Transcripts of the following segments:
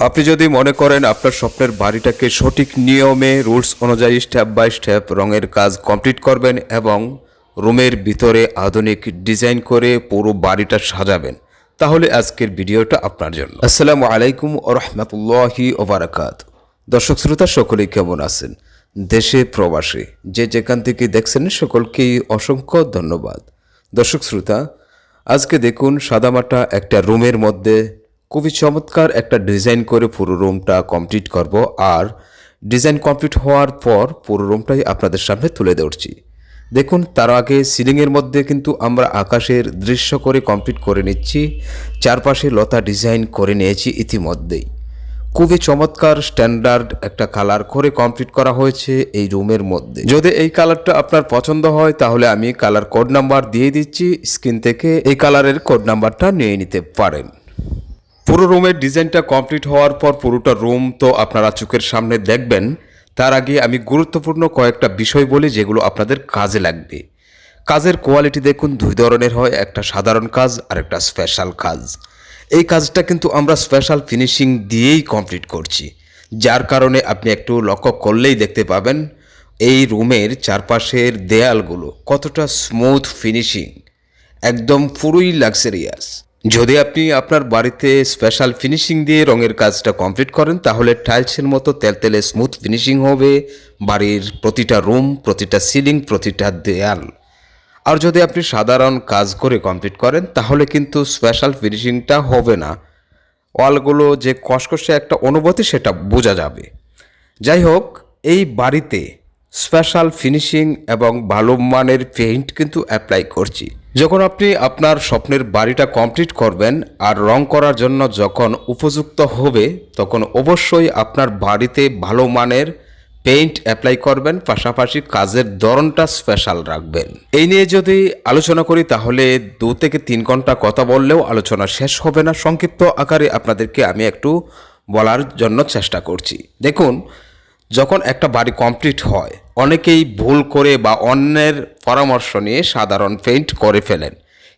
আপনি যদি মনে করেন আপনার স্বপ্নের বাড়িটাকে সঠিক নিয়মে রুলস অনুযায়ী স্টেপ বাই স্টেপ রঙের কাজ কমপ্লিট করবেন এবং রুমের ভিতরে আধুনিক ডিজাইন করে পুরো বাড়িটা সাজাবেন, তাহলে আজকের ভিডিওটা আপনার জন্য। আসসালামু আলাইকুম ওয়া রাহমাতুল্লাহি ওয়া বারাকাতুহু। দর্শক শ্রোতা সকলেই কেমন আছেন? দেশে প্রবাসে যে যেখান থেকে দেখছেন সকলকেই অসংখ্য ধন্যবাদ। দর্শক শ্রোতা, আজকে দেখুন সাদামাটা একটা রুমের মধ্যে খুবই চমৎকার একটা ডিজাইন করে পুরো রুমটা কমপ্লিট করব, আর ডিজাইন কমপ্লিট হওয়ার পর পুরো রুমটাই আপনাদের সামনে তুলে ধরছি। দেখুন, তার আগে সিলিংয়ের মধ্যে কিন্তু আমরা আকাশের দৃশ্য করে কমপ্লিট করে নিচ্ছি, চারপাশে লতা ডিজাইন করে নিয়েছি ইতিমধ্যেই। খুবই চমৎকার স্ট্যান্ডার্ড একটা কালার করে কমপ্লিট করা হয়েছে এই রুমের মধ্যে। যদি এই কালারটা আপনার পছন্দ হয় তাহলে আমি কালার কোড নাম্বার দিয়ে দিচ্ছি, স্ক্রিন থেকে এই কালারের কোড নাম্বারটা নিয়ে নিতে পারেন। পুরো রুমের ডিজাইনটা কমপ্লিট হওয়ার পর পুরোটা রুম তো আপনারা চোখের সামনে দেখবেন। তার আগে আমি গুরুত্বপূর্ণ কয়েকটা বিষয় বলি যেগুলো আপনাদের কাজে লাগবে। কাজের কোয়ালিটি দেখুন দুই ধরনের হয়, একটা সাধারণ কাজ আর একটা স্পেশাল কাজ। এই কাজটা কিন্তু আমরা স্পেশাল ফিনিশিং দিয়েই কমপ্লিট করছি, যার কারণে আপনি একটু লক্ষ্য করলেই দেখতে পাবেন এই রুমের চারপাশের দেয়ালগুলো কতটা স্মুথ ফিনিশিং, একদম পুরোই লাক্সারিয়াস। যদি আপনি আপনার বাড়িতে স্পেশাল ফিনিশিং দিয়ে রঙের কাজটা কমপ্লিট করেন তাহলে টাইলসের মতো তেলতেলে স্মুথ ফিনিশিং হবে বাড়ির প্রতিটা রুম, প্রতিটা সিলিং, প্রতিটা দেয়াল। আর যদি আপনি সাধারণ কাজ করে কমপ্লিট করেন তাহলে কিন্তু স্পেশাল ফিনিশিংটা হবে না, ওয়ালগুলো যে কষকষে একটা অনুভূতি সেটা বোঝা যাবে। যাই হোক, এই বাড়িতে স্পেশাল ফিনিশিং এবং ভালো মানের পেইন্ট কিন্তু অ্যাপ্লাই করছি। যখন আপনি আপনার স্বপ্নের বাড়িটা কমপ্লিট করবেন আর রং করার জন্য যখন উপযুক্ত হবে তখন অবশ্যই আপনার বাড়িতে ভালো মানের পেইন্ট অ্যাপ্লাই করবেন, পাশাপাশি কাজের ধরনটা স্পেশাল রাখবেন। এই নিয়ে যদি আলোচনা করি তাহলে 2 থেকে 3 ঘন্টা কথা বললেও আলোচনা শেষ হবে না। সংক্ষিপ্ত আকারে আপনাদেরকে আমি একটু বলার জন্য চেষ্টা করছি। দেখুন, যখন একটা বাড়ি কমপ্লিট হয় অনেকেই ভুল করে বা অন্যের পরামর্শ নিয়ে সাধারণ পেইন্ট করে ফেলেন,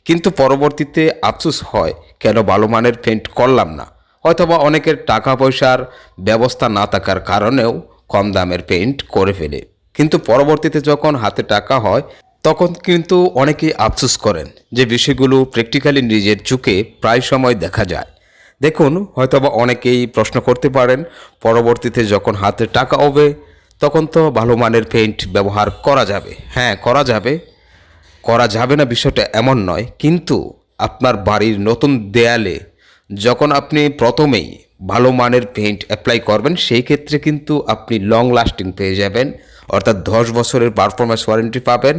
কিন্তু পরবর্তীতে আফসোস হয় কেন ভালো মানের পেইন্ট করলাম না। হয়তোবা অনেকের টাকা পয়সার ব্যবস্থা না থাকার কারণেও কম দামের পেইন্ট করে ফেলে, কিন্তু পরবর্তীতে যখন হাতে টাকা হয় তখন কিন্তু অনেকেই আফসোস করেন, যে বিষয়গুলো প্র্যাকটিক্যালি নিজের চোখে প্রায় সময় দেখা যায়। দেখুন, হয়তোবা অনেকেই প্রশ্ন করতে পারেন পরবর্তীতে যখন হাতে টাকা হবে তখন তো ভালো মানের পেইন্ট ব্যবহার করা যাবে। হ্যাঁ, করা যাবে না বিষয়টা এমন নয়, কিন্তু আপনার বাড়ির নতুন দেয়ালে যখন আপনি প্রথমেই ভালো মানের পেইন্ট অ্যাপ্লাই করবেন সেই ক্ষেত্রে কিন্তু আপনি লং লাস্টিং পেয়ে যাবেন, অর্থাৎ 10 বছরের পারফরমেন্স ওয়ারেন্টি পাবেন,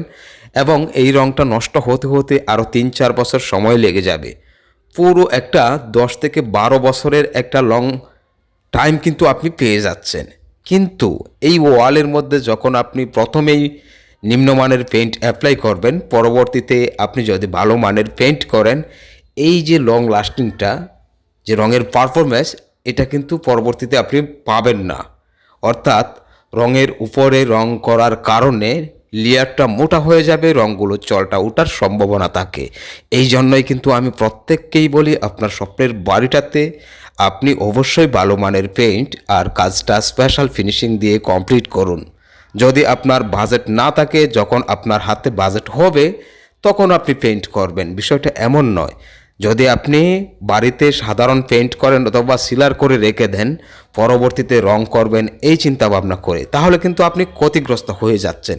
এবং এই রঙটা নষ্ট হতে হতে আরও 3-4 বছর সময় লেগে যাবে। পুরো একটা 10 থেকে 12 বছরের একটা লং টাইম কিন্তু আপনি পেয়ে যাচ্ছেন। কিন্তু এই ওয়ালের মধ্যে যখন আপনি প্রথমেই নিম্নমানের পেইন্ট অ্যাপ্লাই করবেন, পরবর্তীতে আপনি যদি ভালো মানের পেইন্ট করেন, এই যে লং লাস্টিংটা, যে রঙের পারফরমেন্স, এটা কিন্তু পরবর্তীতে আপনি পাবেন না। অর্থাৎ রঙের উপরে রং করার কারণে লেয়ারটা মোটা হয়ে যাবে, রঙগুলো চলটা ওঠার সম্ভাবনা থাকে। এই জন্যই কিন্তু আমি প্রত্যেককেই বলি আপনার স্বপ্নের বাড়িটাতে আপনি অবশ্যই ভালো মানের পেইন্ট আর কাজটা স্পেশাল ফিনিশিং দিয়ে কমপ্লিট করুন। যদি আপনার বাজেট না থাকে, যখন আপনার হাতে বাজেট হবে তখন আপনি পেইন্ট করবেন, বিষয়টা এমন নয়। যদি আপনি বাড়িতে সাধারণ পেইন্ট করেন অথবা সিলার করে রেখে দেন, পরবর্তীতে রং করবেন এই চিন্তা ভাবনা করে, তাহলে কিন্তু আপনি ক্ষতিগ্রস্ত হয়ে যাচ্ছেন।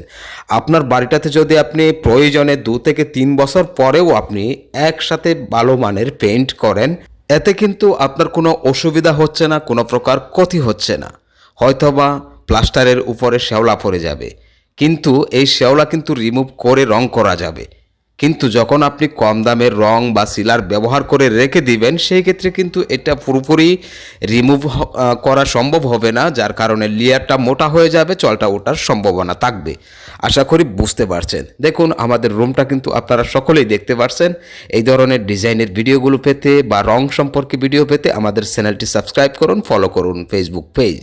আপনার বাড়িটাতে যদি আপনি প্রয়োজনে 2 থেকে 3 বছর পরেও আপনি একসাথে ভালো মানের পেইন্ট করেন, এতে কিন্তু আপনার কোনো অসুবিধা হচ্ছে না, কোনো প্রকার ক্ষতি হচ্ছে না। হয়তোবা প্লাস্টারের উপরে শ্যাওলা পড়ে যাবে, কিন্তু এই শ্যাওলা কিন্তু রিমুভ করে রং করা যাবে। কিন্তু যখন আপনি কম দামের রং বা সিলার ব্যবহার করে রেখে দিবেন সেই ক্ষেত্রে কিন্তু এটা পুরোপুরি রিমুভ করা সম্ভব হবে না, যার কারণে লেয়ারটা মোটা হয়ে যাবে, চলটা ওঠার সম্ভাবনা থাকবে। আশা করি বুঝতে পারছেন। দেখুন, আমাদের রুমটা কিন্তু আপনারা সকলেই দেখতে পারছেন। এই ধরনের ডিজাইনের ভিডিওগুলো পেতে বা রং সম্পর্কে ভিডিও পেতে আমাদের চ্যানেলটি সাবস্ক্রাইব করুন, ফলো করুন ফেসবুক পেজ।